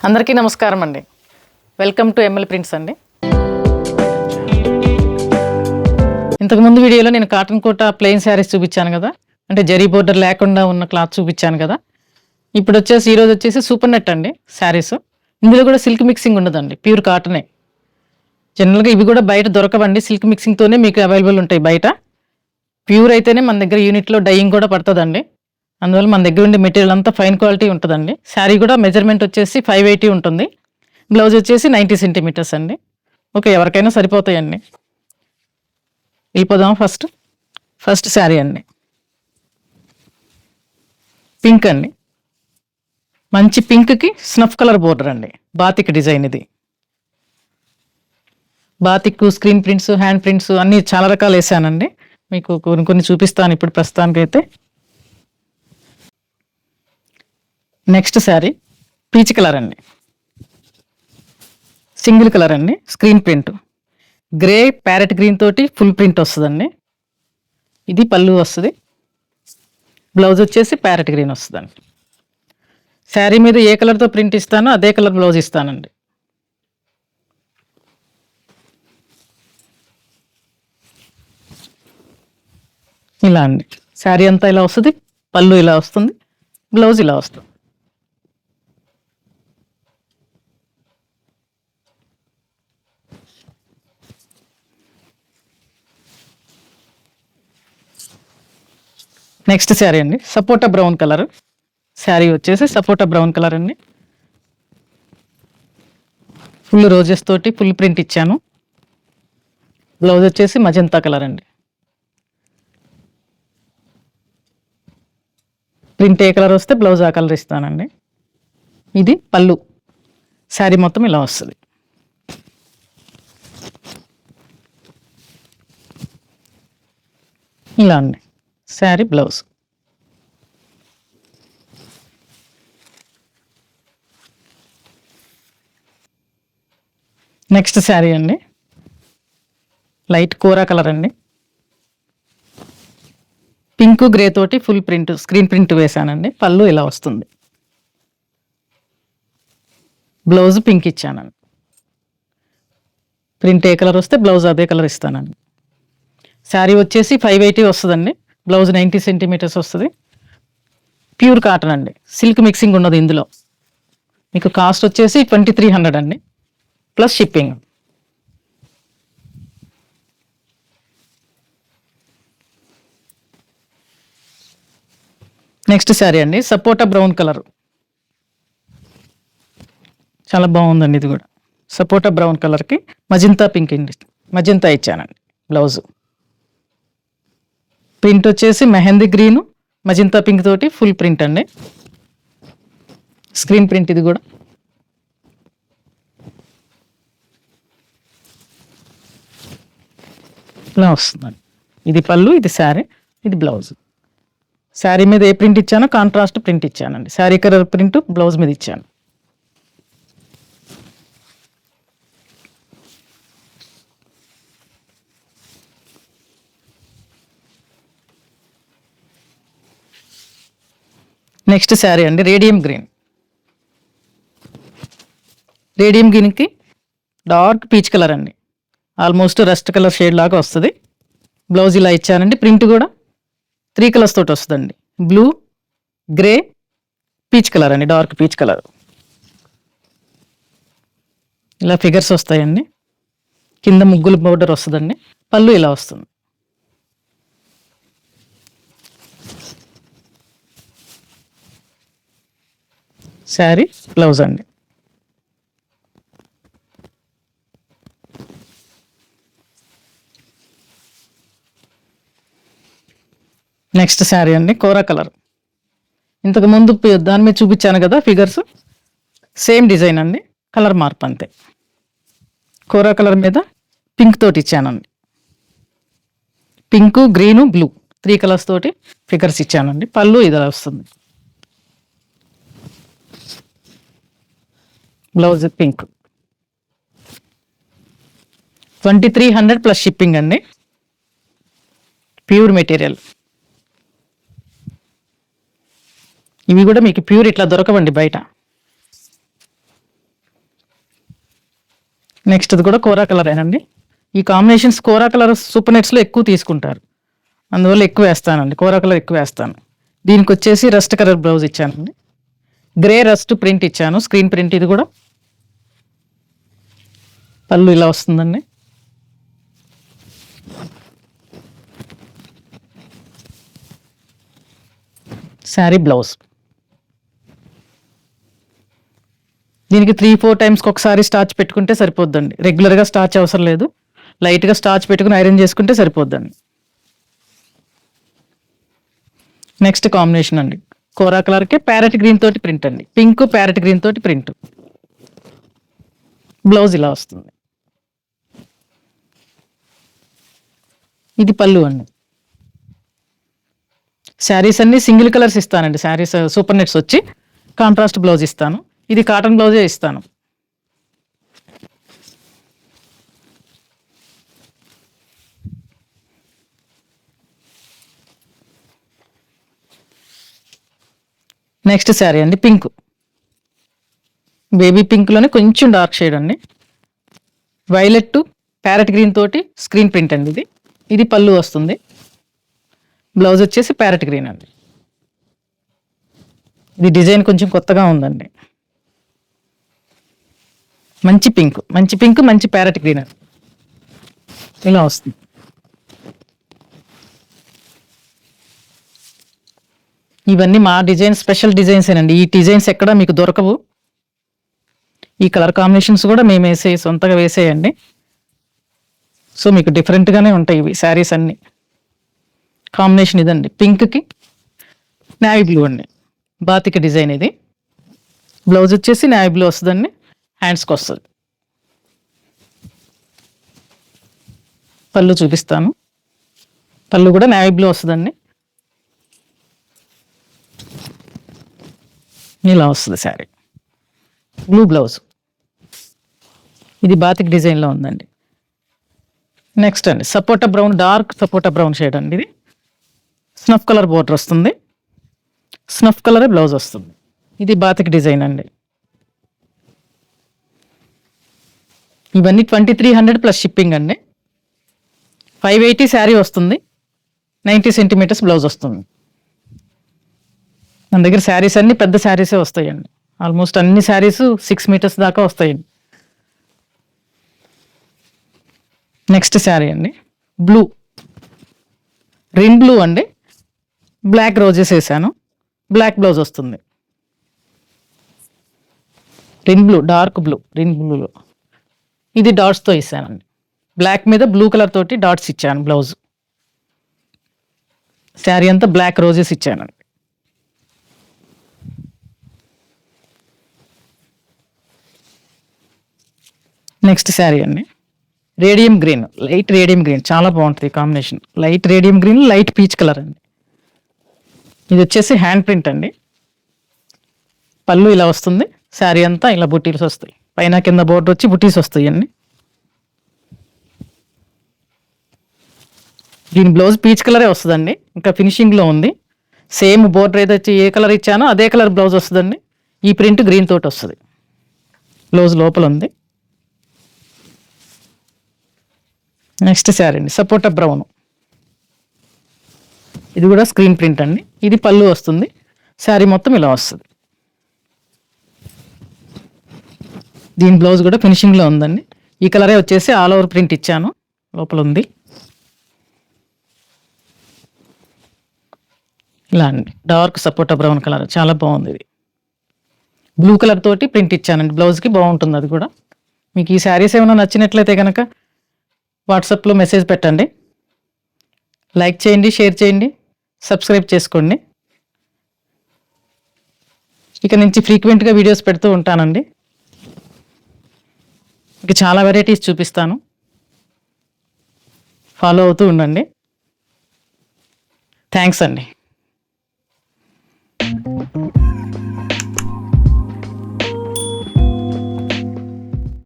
అందరికీ నమస్కారం అండి. వెల్కమ్ టు ఎంఎల్ ప్రింట్స్ అండి. ఇంతకుముందు వీడియోలో నేను కాటన్ కోట ప్లెయిన్ శారీస్ చూపించాను కదా, అంటే జరీ బోర్డర్ లేకుండా ఉన్న క్లాత్ చూపించాను కదా. ఇప్పుడు వచ్చేసి ఈరోజు వచ్చేసి సూపర్ నెట్ అండి శారీస్. ఇందులో కూడా సిల్క్ మిక్సింగ్ ఉండదండి, ప్యూర్ కాటనే. జనరల్గా ఇవి కూడా బయట దొరకవండి, సిల్క్ మిక్సింగ్తోనే మీకు అవైలబుల్ ఉంటాయి బయట. ప్యూర్ అయితేనే మన దగ్గర యూనిట్లో డైయింగ్ కూడా పడుతుందండి. అందువల్ల మన దగ్గర ఉండే మెటీరియల్ అంతా ఫైన్ క్వాలిటీ ఉంటుందండి. శారీ కూడా మెజర్మెంట్ వచ్చేసి 580 ఉంటుంది. బ్లౌజ్ వచ్చేసి 90 సెంటీమీటర్స్ అండి. ఓకే, ఎవరికైనా సరిపోతాయండి. వెళ్ళిపోదాం. ఫస్ట్ శారీ అండి, పింక్ అండి. మంచి పింక్కి స్నఫ్ కలర్ బోర్డర్ అండి, బాతిక్ డిజైన్. ఇది batik screen prints, hand prints అన్నీ చాలా రకాలు వేసానండి. మీకు కొన్ని చూపిస్తాను ఇప్పుడు ప్రస్తుతానికైతే. నెక్స్ట్ శారీ పీచ్ కలర్ అండి, సింగిల్ కలర్ అండి, screen print. Grey parrot green తోటి ఫుల్ ప్రింట్ వస్తుందండి. ఇది పళ్ళు వస్తుంది. బ్లౌజ్ వచ్చేసి ప్యారెట్ గ్రీన్ వస్తుందండి. శారీ మీద ఏ కలర్తో ప్రింట్ ఇస్తానో అదే కలర్ బ్లౌజ్ ఇస్తానండి. ఇలా అండి, శారీ అంతా ఇలా వస్తుంది, పళ్ళు ఇలా వస్తుంది, బ్లౌజ్ ఇలా వస్తుంది. నెక్స్ట్ శారీ అండి, సపోటా బ్రౌన్ కలర్. శారీ వచ్చేసి సపోటా బ్రౌన్ కలర్ అండి. ఫుల్ రోజెస్ తోటి ఫుల్ ప్రింట్ ఇచ్చాను. బ్లౌజ్ వచ్చేసి మజంతా కలర్ అండి. ప్రింట్ ఏ కలర్ వస్తే బ్లౌజ్ ఆ కలర్ ఇస్తానండి. ఇది పళ్ళు. శారీ మొత్తం ఇలా వస్తుంది. ఇలా అండి శారీ బ్లౌజ్. నెక్స్ట్ శారీ అండి, లైట్ కోరా కలర్ అండి. పింక్ గ్రే తోటి ఫుల్ ప్రింట్ స్క్రీన్ ప్రింట్ వేసానండి. పళ్ళు ఇలా వస్తుంది. బ్లౌజ్ పింక్ ఇచ్చానండి. ప్రింట్ ఏ కలర్ వస్తే బ్లౌజ్ అదే కలర్ ఇస్తానండి. శారీ వచ్చేసి 580 వస్తుందండి. బ్లౌజ్ 90 సెంటీమీటర్స్ వస్తుంది. ప్యూర్ కాటన్ అండి, సిల్క్ మిక్సింగ్ ఉన్నది ఇందులో. మీకు కాస్ట్ వచ్చేసి 2300 అండి, ప్లస్ షిప్పింగ్. నెక్స్ట్ శారీ అండి, సపోటా బ్రౌన్ కలర్. చాలా బాగుందండి ఇది కూడా. సపోటా బ్రౌన్ కలర్కి మజంతా పింక్ అండి, మజంతా ఇచ్చానండి. బ్లౌజ్ ప్రింట్ వచ్చేసి మెహందీ గ్రీను మజంతా పింక్ తోటి ఫుల్ ప్రింట్ అండి. స్క్రీన్ ప్రింట్ ఇది కూడా. ఇలా వస్తుందండి. ఇది పళ్ళు, ఇది శారీ, ఇది బ్లౌజ్. శారీ మీద ఏ ప్రింట్ ఇచ్చానో కాంట్రాస్ట్ ప్రింట్ ఇచ్చానండి. శారీ కలర్ ప్రింట్ బ్లౌజ్ మీద ఇచ్చాను. నెక్స్ట్ శారీ అండి, రేడియం గ్రీన్. రేడియం గ్రీన్కి డార్క్ పీచ్ కలర్ అండి, ఆల్మోస్ట్ రస్ట్ కలర్ షేడ్ లాగా వస్తుంది. బ్లౌజ్ ఇలా ఇచ్చానండి. ప్రింట్ కూడా 3 కలర్స్ తోటి వస్తుందండి, బ్లూ, గ్రే, పీచ్ కలర్ అండి, డార్క్ పీచ్ కలర్. ఇలా ఫిగర్స్ వస్తాయండి. కింద ముగ్గులు బోర్డర్ వస్తుందండి. పళ్ళు ఇలా వస్తుంది. శారీ బ్లౌజ్ అండి. నెక్స్ట్ శారీ అండి, కోరా కలర్. ఇంతకు ముందు దాని మీద చూపించాను కదా ఫిగర్స్, సేమ్ డిజైన్ అండి, కలర్ మార్పు అంతే. కోరా కలర్ మీద పింక్ తోటి ఇచ్చానండి. పింక్, గ్రీను, బ్లూ 3 కలర్స్ తోటి ఫిగర్స్ ఇచ్చానండి. పళ్ళు ఇది వస్తుంది. Blouse pink. 2300 ప్లస్ షిప్పింగ్ అండి. Pure material. ఇవి కూడా మీకు ప్యూర్ ఇట్లా దొరకవండి బయట. నెక్స్ట్ ఇది కూడా కోరా కలరేనండి. ఈ కాంబినేషన్స్ కోరా కలర్ సూపర్ నెట్స్లో ఎక్కువ తీసుకుంటారు, అందువల్ల ఎక్కువ వేస్తానండి, కోరా కలర్ ఎక్కువ వేస్తాను. దీనికి వచ్చేసి రస్ట్ కలర్ బ్లౌజ్ ఇచ్చానండి, గ్రే రస్ట్ ప్రింట్ ఇచ్చాను, స్క్రీన్ ప్రింట్. ఇది కూడా పళ్ళు ఇలా వస్తుందండి. శారీ బ్లౌజ్. దీనికి 3-4 టైమ్స్కి ఒకసారి స్టార్చ్ పెట్టుకుంటే సరిపోద్దండి, రెగ్యులర్గా స్టార్చ్ అవసరం లేదు, లైట్గా స్టార్చ్ పెట్టుకుని ఐరన్ చేసుకుంటే సరిపోద్దండి. నెక్స్ట్ కాంబినేషన్ అండి, కోరా కలర్కి ప్యారెట్ గ్రీన్ తోటి ప్రింట్ అండి, పింక్ ప్యారెట్ గ్రీన్ తోటి ప్రింట్. బ్లౌజ్ ఇలా వస్తుంది. ఇది పళ్ళు అండి. శారీస్ అన్ని సింగిల్ కలర్స్ ఇస్తానండి, శారీస్ సూపర్ నెట్స్ వచ్చి కాంట్రాస్ట్ బ్లౌజ్ ఇస్తాను, ఇది కాటన్ బ్లౌజే ఇస్తాను. నెక్స్ట్ శారీ అండి, పింక్, బేబీ పింక్లోనే కొంచెం డార్క్ షేడ్ అండి, వైలెట్ ప్యారెట్ గ్రీన్ తోటి స్క్రీన్ ప్రింట్ అండి. ఇది పళ్ళు వస్తుంది, బ్లౌజ్ వచ్చేసి ప్యారెట్ గ్రీన్ అండి. ఇది డిజైన్ కొంచెం కొత్తగా ఉందండి, మంచి పింక్ మంచి ప్యారెట్ గ్రీన్ అండి, ఇలా వస్తుంది. ఇవన్నీ మా డిజైన్ స్పెషల్ డిజైన్స్ ఏనండి, ఈ డిజైన్స్ ఎక్కడ మీకు దొరకవు. ఈ కలర్ కాంబినేషన్స్ కూడా మేము సొంతగా వేసేయండి, సో మీకు డిఫరెంట్గానే ఉంటాయి ఇవి శారీస్ అన్నీ. కాంబినేషన్ ఇదండి, పింక్కి నావీ బ్లూ అండి, బాతిక డిజైన్. ఇది బ్లౌజ్ వచ్చేసి నావీ బ్లూ వస్తుందండి, హ్యాండ్స్కి వస్తుంది. పళ్ళు చూపిస్తాను, పళ్ళు కూడా నావీ బ్లూ వస్తుందండి, ఇలా వస్తుంది శారీ. బ్లూ బ్లౌజ్, ఇది బాతిక్ డిజైన్లో ఉందండి. నెక్స్ట్ అండి సపోటా బ్రౌన్, డార్క్ సపోటా బ్రౌన్ షేడ్ అండి. ఇది స్నఫ్ కలర్ బోర్డర్ వస్తుంది, స్నఫ్ కలరే బ్లౌజ్ వస్తుంది. ఇది బాతిక్ డిజైన్ అండి. ఇవన్నీ 2300 ప్లస్ షిప్పింగ్ అండి. 580 శారీ వస్తుంది, 90 సెంటీమీటర్స్ బ్లౌజ్ వస్తుంది. మన దగ్గర శారీస్ అన్ని పెద్ద శారీసే వస్తాయండి, ఆల్మోస్ట్ అన్ని శారీస్ 6 మీటర్స్ దాకా వస్తాయండి. నెక్స్ట్ శారీ అండి, బ్లూ, రిన్ బ్లూ అండి, బ్లాక్ రోజెస్ వేసాను, బ్లాక్ బ్లౌజ్ వస్తుంది. Rin blue, dark blue, Rin బ్లూలో ఇది డాట్స్తో ఇస్తానండి, బ్లాక్ మీద బ్లూ కలర్ తోటి డాట్స్ ఇచ్చాను బ్లౌజ్. శారీ అంతా బ్లాక్ రోజెస్ ఇచ్చానండి. నెక్స్ట్ శారీ అండి, radium green, light radium green, చాలా బాగుంటుంది combination. Light radium green, light peach colour అండి. ఇది వచ్చేసి హ్యాండ్ ప్రింట్ అండి, పళ్ళు ఇలా వస్తుంది, శారీ అంతా ఇలా బుట్టీస్ వస్తాయి, పైన కింద బోర్డర్ వచ్చి బుట్టీస్ వస్తాయి అండి. దీని బ్లౌజ్ పీచ్ కలరే వస్తుందండి, ఇంకా ఫినిషింగ్లో ఉంది. సేమ్ బోర్డర్ ఏదైతే ఏ కలర్ ఇచ్చానో అదే కలర్ బ్లౌజ్ వస్తుందండి. ఈ ప్రింట్ గ్రీన్ తోటి వస్తుంది, బ్లౌజ్ లోపల ఉంది. నెక్స్ట్ శారీ అండి, సపోటా బ్రౌన్, ఇది కూడా స్క్రీన్ ప్రింట్ అండి. ఇది పళ్ళు వస్తుంది, శారీ మొత్తం ఇలా వస్తుంది. దీని బ్లౌజ్ కూడా ఫినిషింగ్లో ఉందండి. ఈ కలరే వచ్చేసి ఆల్ ఓవర్ ప్రింట్ ఇచ్చాను, లోపల ఉంది. ఇలా అండి, డార్క్ సపోటా బ్రౌన్ కలర్, చాలా బాగుంది. ఇది బ్లూ కలర్ తోటి ప్రింట్ ఇచ్చానండి, బ్లౌజ్కి బాగుంటుంది. అది కూడా మీకు ఈ శారీస్ ఏమైనా నచ్చినట్లయితే కనుక వాట్సాప్లో మెసేజ్ పెట్టండి, లైక్ చేయండి, షేర్ చేయండి, సబ్స్క్రైబ్ చేసుకోండి. ఇక నుంచి ఫ్రీక్వెంట్గా వీడియోస్ పెడుతూ ఉంటానండి, ఇక చాలా వెరైటీస్ చూపిస్తాను, ఫాలో అవుతూ ఉండండి. థ్యాంక్స్ అండి.